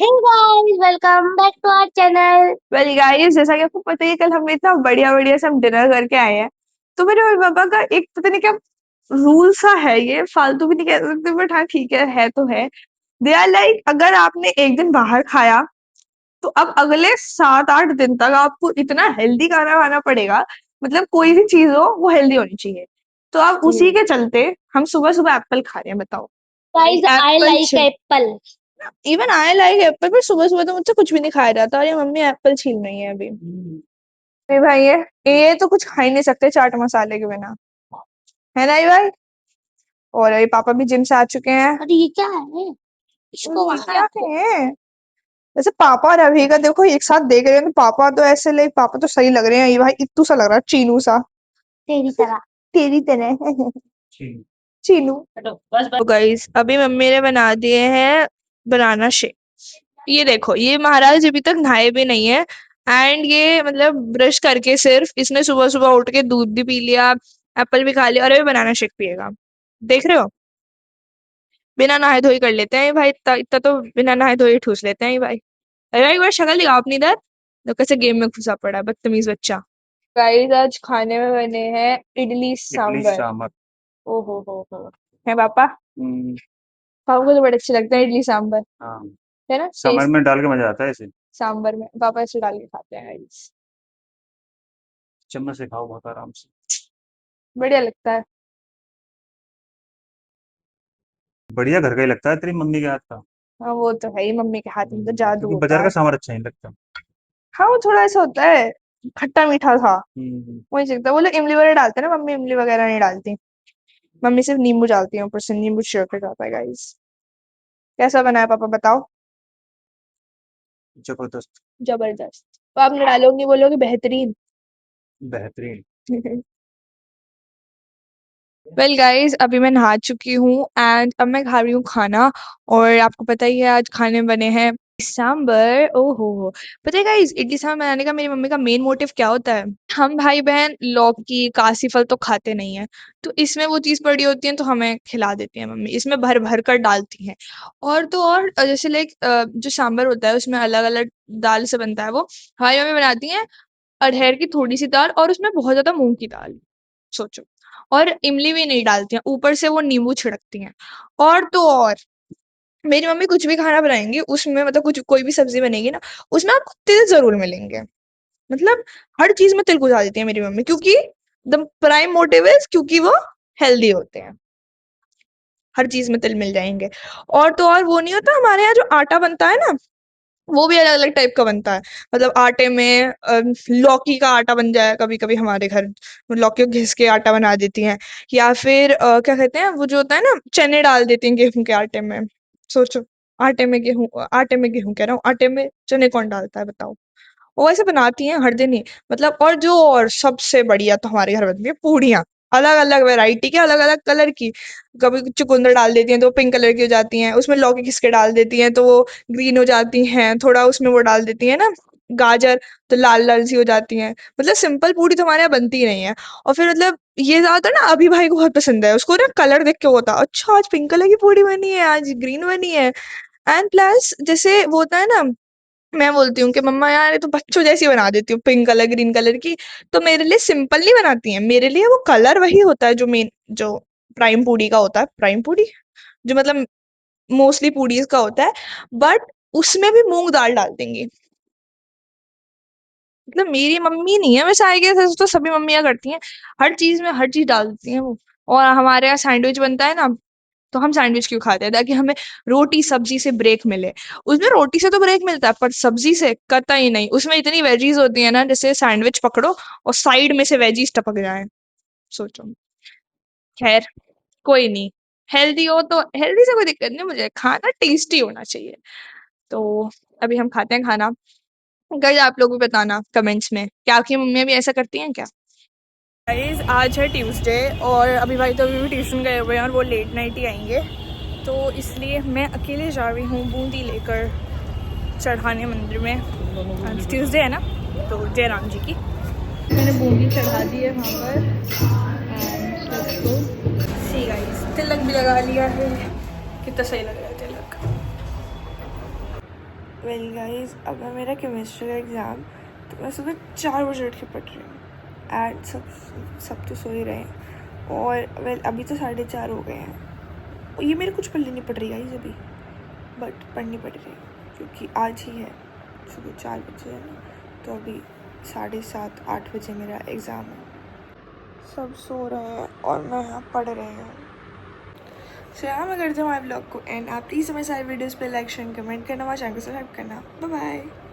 Hey guys, welcome back to our channel. Well guys, जैसा कि आपको पता ही है, कल हम इतना बढ़िया बढ़िया सब डिनर करके आए हैं। तो मेरे मम्मी पापा का एक पता नहीं क्या रूल सा है, ये फालतू भी नहीं कह सकते बट हाँ ठीक है तो है। दे आर लाइक, अगर आपने एक दिन बाहर खाया तो अब अगले 7-8 दिन तक आपको इतना हेल्दी खाना खाना पड़ेगा। मतलब कोई भी चीज हो वो हेल्दी होनी चाहिए। तो अब उसी के चलते हम सुबह सुबह एप्पल खा रहे हैं, बताओ। Guys, I Apple, like Apple. Even I like Apple, पर सुबह सुबह तो मुझसे कुछ भी नहीं खाया जाता और ये मम्मी एप्पल छील रही है अभी। नहीं भाई, ये तो कुछ खा ही नहीं सकते चाट मसाले के बिना, है ना ये भाई। और ये पापा भी जिम से आ चुके हैं। और ये क्या है? इसको ये वहां क्या रखो। है? जैसे पापा और अभी का देखो एक साथ देख रहे हैं तो पापा तो ऐसे लाइक, पापा तो सही लग रहे हैं, ये भाई इत्तू सा लग रहा है, चीनू सा। तेरी तरह। तेरी तरह चीनू। तो गाइस, अभी मम्मी ने बना दिए हैं बनाना शेक। ये देखो, ये महाराज अभी तक नहाए भी नहीं है। एंड ये मतलब ब्रश करके सिर्फ इसने सुबह सुबह उठ के दूध भी पी लिया, एप्पल भी खा लिया और अभी बनाना शेक पिएगा। देख रहे हो, बिना नहाए धोए कर लेते हैं ये भाई, इतना इतना तो बिना नहाए धोए ठूस लेते हैं ये भाई। अरे भाई, एक बार शक्ल दिखाओ अपनी इधर। तो कैसे गेम में घुसा पड़ा है, बदतमीज बच्चा। गाइस, आज खाने में बने हैं इडली सांबर। सांबर। ओ हो है पापा। पापा को तो बड़े अच्छे लगते हैं इडली सांबर, हाँ, है ना। सांबर में डाल के मजा आता है इसे। सांबर में पापा ऐसे डाल के खाते हैं गाइस। चम्मच से खाओ बहुत आराम से, बढ़िया लगता है। बढ़िया घर का ही लगता है तेरी मम्मी के हाथ का। हाँ वो तो है ही, मम्मी के हाथ में तो जादू क्योंकि होता बाजार का है। सांभर अच्छा नहीं लगता। हाँ वो थोड़ा ऐसा होता है, खट्टा मीठा सा, वही लगता है। वो लोग इमली वगैरह डालते हैं ना, मम्मी इमली वगैरह नहीं डालती। मम्मी सिर्फ नींबू डालती है, ऊपर से नींबू छिड़क के जाता है गाइस। कैसा बना है पापा बताओ। जबरदस्त। जबरदस्त तो आप डालोगी, बोलोगे बेहतरीन। बेहतरीन। वेल गाइस, अभी मैं नहा चुकी हूँ एंड अब मैं खा रही हूँ खाना। और आपको पता ही है आज खाने में बने हैं सांबर। ओहो हो। पता है गाइस, इडली सांबर बनाने का मेरी मम्मी का मेन मोटिव क्या होता है। हम भाई बहन लौकी काशी फल तो खाते नहीं है, तो इसमें वो चीज पड़ी होती है तो हमें खिला देती है मम्मी, इसमें भर भर कर डालती हैं। और तो और जैसे लाइक जो सांबर होता है उसमें अलग अलग दाल से बनता है वो। हमारी मम्मी बनाती है अरहर की थोड़ी सी दाल और उसमें बहुत ज्यादा मूंग की दाल, सोचो। और इमली भी नहीं डालती हैं, ऊपर से वो नींबू छिड़कती हैं। और तो और मेरी मम्मी कुछ भी खाना बनाएंगी उसमें, मतलब कुछ कोई भी सब्जी बनेगी ना, उसमें आपको तिल जरूर मिलेंगे। मतलब हर चीज में तिल घुसा देती है मेरी मम्मी, क्योंकि द प्राइम मोटिव इज क्योंकि वो हेल्दी होते हैं। हर चीज में तिल मिल जाएंगे। और तो और वो नहीं होता, हमारे यहाँ जो आटा बनता है ना, वो भी अलग अलग टाइप का बनता है। मतलब आटे में लौकी का आटा बन जाए कभी कभी हमारे घर, लौकी को घिस के आटा बना देती हैं। या फिर क्या कहते हैं वो जो होता है ना, चने डाल देती हैं गेहूं के आटे में। सोचो, आटे में गेहूं कह रहा हूँ, आटे में चने कौन डालता है बताओ। वो ऐसे बनाती हैं हर दिन ही। मतलब और सबसे बढ़िया तो हमारे घर बनती है पूड़ियाँ, अलग अलग वैरायटी के, अलग अलग कलर की। कभी चुकंदर डाल देती हैं तो पिंक कलर की हो जाती हैं, उसमें लौकी घिस के डाल देती हैं तो वो ग्रीन हो जाती हैं, थोड़ा उसमें वो डाल देती है ना गाजर, तो लाल लाल सी हो जाती हैं। मतलब सिंपल पूड़ी तो हमारे यहाँ बनती ही नहीं है। और फिर मतलब ये ज्यादातर ना अभी भाई को बहुत पसंद है, उसको ना कलर देख के वो होता है, अच्छा आज पिंक कलर की पूड़ी बनी है, आज ग्रीन बनी है। एंड प्लस जैसे वो होता है ना, मैं बोलती हूँ कि मम्मा यार ये तो बच्चों जैसी बना देती हूँ, पिंक कलर ग्रीन कलर की। तो मेरे लिए सिंपल नहीं बनाती हैं, मेरे लिए वो कलर वही होता है जो मेन, जो प्राइम पूड़ी का होता है, प्राइम पूड़ी जो मतलब मोस्टली पूड़ीज का होता है। बट उसमें भी मूंग दाल डाल देंगी। मतलब मेरी मम्मी नहीं है वैसे, आई गेस तो सभी मम्मियाँ करती हैं, हर चीज में हर चीज डाल देती हैं वो। और हमारे यहाँ सैंडविच बनता है ना, तो हम सैंडविच क्यों खाते हैं, ताकि हमें रोटी सब्जी से ब्रेक मिले। उसमें रोटी से तो ब्रेक मिलता है पर सब्जी से कतई नहीं। उसमें इतनी वेजीज होती है ना, जैसे सैंडविच पकड़ो और साइड में से वेजीज टपक जाए, सोचो। खैर, कोई नहीं। हेल्दी हो तो हेल्दी से कोई दिक्कत नहीं, मुझे खाना टेस्टी होना चाहिए। तो अभी हम खाते हैं खाना। गाइस, आप लोग भी बताना कमेंट्स में क्या आपकी मम्मियाँ भी ऐसा करती हैं क्या। गाइस, आज है ट्यूसडे और अभी भाई तो अभी भी ट्यूशन गए हुए हैं और वो लेट नाइट ही आएंगे। तो इसलिए मैं अकेले जा रही हूँ बूंदी लेकर चढ़ाने मंदिर में। आज ट्यूसडे है ना, तो जय राम जी की। मैंने बूंदी चढ़ा दी है वहाँ पर। एंड तो सी गाइस, तिलक भी लगा लिया है। कितना सही लग रहा है तिलक। वेल गाइस, अब है मेरा केमिस्ट्री का एग्ज़ाम, तो मैं सुबह 4 बजे उठ के पढ़ रही हूँ एंड सब तो सो ही रहे हैं। और वेल अभी तो 4:30 हो गए हैं और ये मेरे कुछ पढ़ने नहीं पड़ रही गाइस अभी, बट पढ़नी पड़ रही है क्योंकि आज ही है, सुबह 4 बजे है ना, तो अभी 7:30-8 बजे मेरा एग्ज़ाम है। सब सो रहे हैं और मैं यहाँ पढ़ रही हूँ। सो यहाँ मैं करती हूँ हमारे ब्लॉग को एंड। आप प्लीज़ हमारे सारे वीडियोज़ पे लाइक शेयर कमेंट करना, हमारे चैनल को सब्सक्राइब करना। Bye bye.